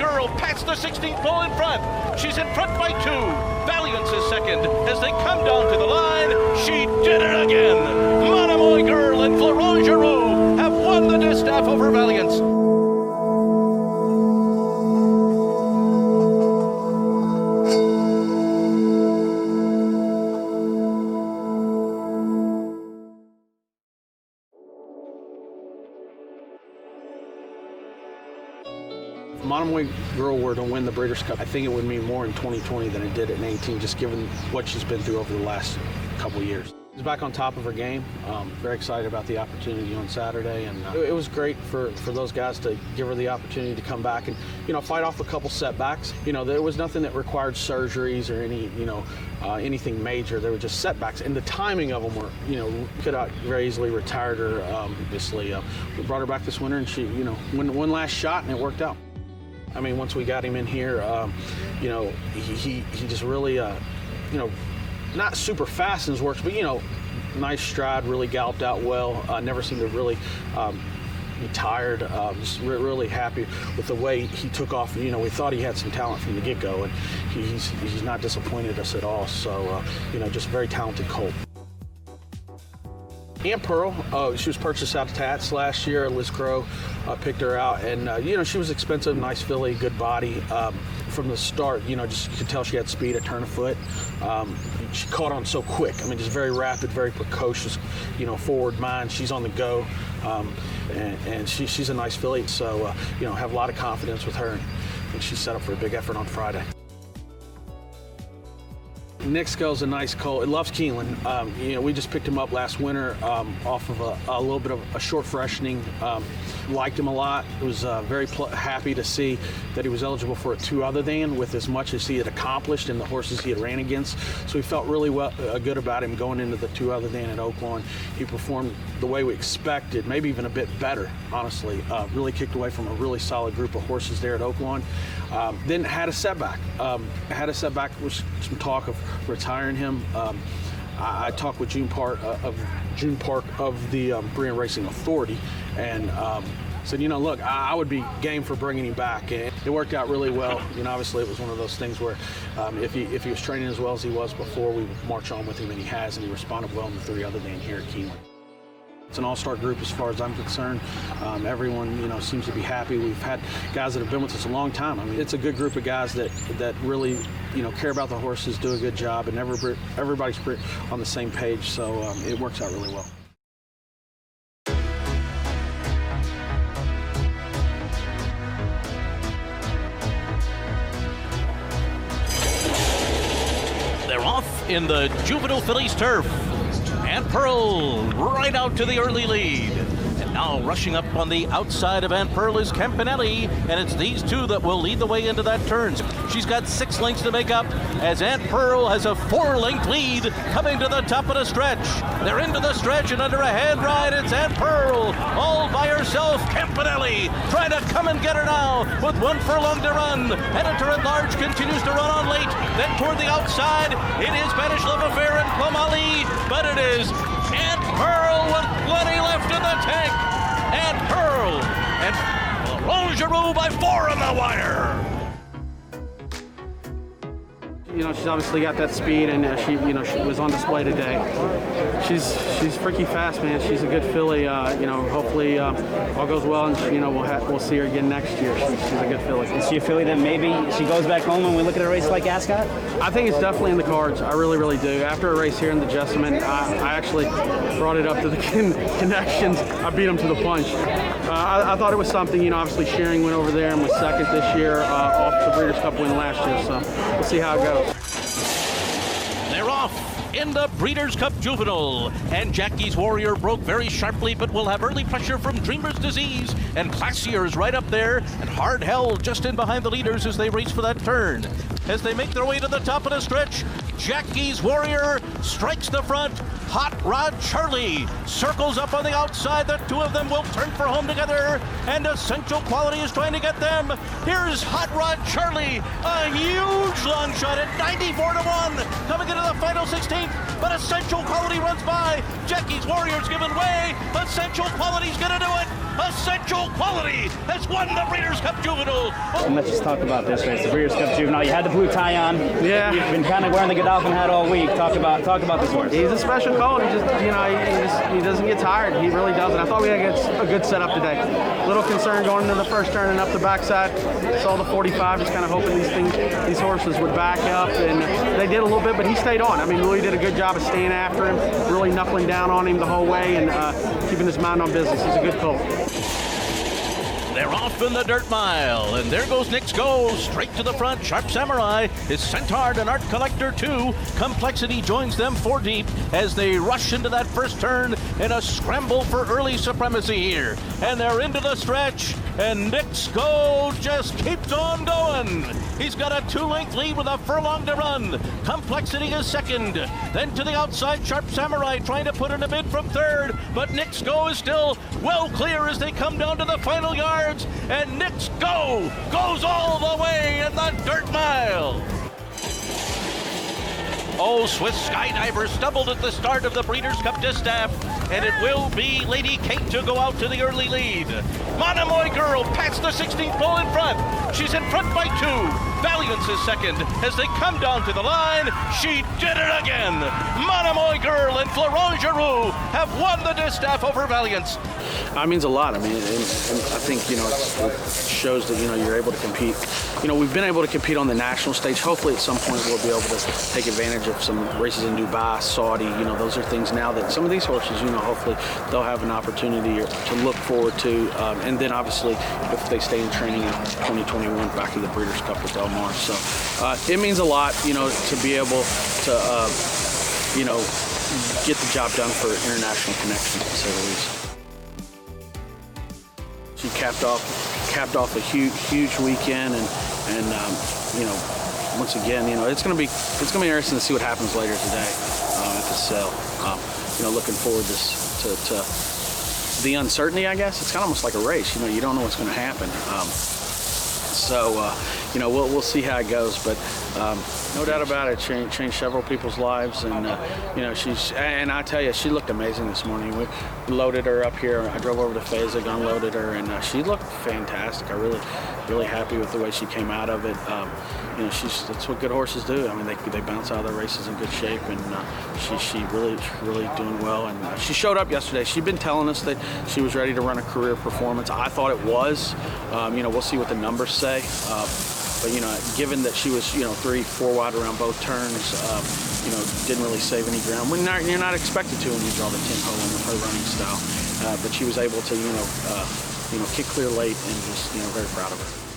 Girl past the 16th pole in front. She's in front by 2. Valiance is second. As they come down to the line, she did it again. Monomoy Girl and Florent Geroux have won the distaff over Valiance. If Monomoy Girl were to win the Breeders' Cup, I think it would mean more in 2020 than it did in 18, just given what she's been through over the last couple years. She's back on top of her game. Very excited about the opportunity on Saturday, and it was great for those guys to give her the opportunity to come back and, fight off a couple setbacks. There was nothing that required surgeries or any, anything major. There were just setbacks, and the timing of them were, could have very easily retired her. Obviously, we brought her back this winter, and she, won one last shot, and it worked out. I mean, once we got him in here, he just really, not super fast in his works, but, nice stride, really galloped out well. Never seemed to really be tired. Just really happy with the way he took off. We thought he had some talent from the get-go, and he's not disappointed us at all. So, just a very talented colt. Aunt Pearl, she was purchased out of Tats last year. Liz Crow picked her out, and she was expensive, nice filly, good body. From the start, just you could tell she had speed, a turn of foot. She caught on so quick. I mean, just very rapid, very precocious, forward mind. She's on the go, and she's a nice filly. So, have a lot of confidence with her, and she's set up for a big effort on Friday. Knicks Go is a nice colt. It loves Keeneland. We just picked him up last winter off of a little bit of a short freshening. Liked him a lot. Was very happy to see that he was eligible for a 2 other than with as much as he had accomplished in the horses he had ran against. So we felt really good about him going into the 2 other than at Oaklawn. He performed the way we expected, maybe even a bit better, honestly. Really kicked away from a really solid group of horses there at Oaklawn. Then had a setback. With some talk of retiring him. I talked with June Park of the Breeding Racing Authority, and said, look, I would be game for bringing him back, and it worked out really well. Obviously it was one of those things where if he was training as well as he was before, we would march on with him, and he has, and he responded well in the 3 other than here at Keeneland. It's an all-star group as far as I'm concerned. Everyone, seems to be happy. We've had guys that have been with us a long time. I mean, it's a good group of guys that really, care about the horses, do a good job, and everybody's on the same page, so it works out really well. They're off in the Juvenile Fillies turf. Aunt Pearl right out to the early lead. And now rushing up on the outside of Aunt Pearl is Campanelli, and it's these 2 that will lead the way into that turn. She's got 6 lengths to make up as Aunt Pearl has a 4-length lead coming to the top of the stretch. They're into the stretch, and under a hand ride, it's Aunt Pearl all by herself. Campanelli trying to come and get her now with 1 furlong to run. Editor at Large continues to run on late. Then toward the outside, it is Spanish Love Affair and Plumali, but it is Aunt Pearl with plenty left in the tank. Aunt Pearl and Florent Geroux by 4 on the wire. She's obviously got that speed, and she was on display today. She's freaky fast, man. She's a good filly. Hopefully all goes well, and we'll see her again next year. She's a good filly. Is she a filly that maybe she goes back home and we look at a race like Ascot? I think it's definitely in the cards. I really, really do. After a race here in the Jessamine, I actually brought it up to the connections. I beat them to the punch. I thought it was something. Obviously Shearing went over there and was second this year off the Breeders' Cup win last year. So we'll see how it goes. They're off in the Breeders' Cup Juvenile, and Jackie's Warrior broke very sharply, but will have early pressure from Dreamer's Disease, and Classier's right up there, and Hard Held just in behind the leaders as they race for that turn. As they make their way to the top of the stretch, Jackie's Warrior strikes the front. Hot Rod Charlie circles up on the outside. The 2 of them will turn for home together, and Essential Quality is trying to get them. Here's Hot Rod Charlie, a huge long shot at 94-1, coming into the final 16th, but Essential Quality runs by. Jackie's Warrior's giving way. Essential Quality's gonna do it. Essential Quality has won the Breeders' Cup Juvenile. And let's just talk about this race, the Breeders' Cup Juvenile. You had the blue tie on. Yeah. You've been kind of wearing the Godolphin hat all week. Talk about this horse. He's a special colt. He just, he doesn't get tired. He really doesn't. I thought we had a good setup today. Little concern going into the first turn and up the backside. Saw the 45, just kind of hoping these horses would back up, and they did a little bit, but he stayed on. I mean, Louis did a good job of staying after him, really knuckling down on him the whole way, and keeping his mind on business. He's a good colt. They're off in the dirt mile, and there goes Knicks Go, straight to the front. Sharp Samurai is Centaur and Art Collector 2. Complexity joins them 4 deep as they rush into that first turn in a scramble for early supremacy here. And they're into the stretch, and Knicks Go just keeps on going. He's got a 2-length lead with a furlong to run. Complexity is second. Then to the outside, Sharp Samurai trying to put in a bid from third, but Knicks Go is still well clear as they come down to the final yards, and Knicks Go goes all the way in the dirt mile. Oh, Swiss Skydiver stumbled at the start of the Breeders' Cup Distaff, and it will be Lady Kate to go out to the early lead. Monomoy Girl pats the 16th pole in front. She's in front by 2. Valiance is second. As they come down to the line, she did it again. Monomoy Girl and Florent Geroux have won the Distaff over Valiance. It means a lot. I mean, and I think, it shows that, you're able to compete. We've been able to compete on the national stage. Hopefully at some point we'll be able to take advantage of some races in Dubai, Saudi. Those are things now that some of these horses, hopefully they'll have an opportunity to look forward to. And then obviously if they stay in training in 2021 back to the Breeders' Cup with Del Mar. So it means a lot, to be able to, get the job done for international connections, to say the least. She capped off a huge weekend, and once again, it's gonna be interesting to see what happens later today at the sale. Looking forward to the uncertainty. I guess it's kind of almost like a race. You don't know what's going to happen. We'll see how it goes, but no doubt about it, changed several people's lives, and and I tell you, she looked amazing this morning. We loaded her up here. I drove over to Vega, unloaded her, and she looked fantastic. I really happy with the way she came out of it. That's what good horses do. I mean, they bounce out of their races in good shape, and she really doing well. And she showed up yesterday. She'd been telling us that she was ready to run a career performance. I thought it was. We'll see what the numbers say. But given that she was 3-4 wide around both turns, didn't really save any ground. You're not expected to when you draw the 10 hole in with her running style. But she was able to kick clear late, and just very proud of her.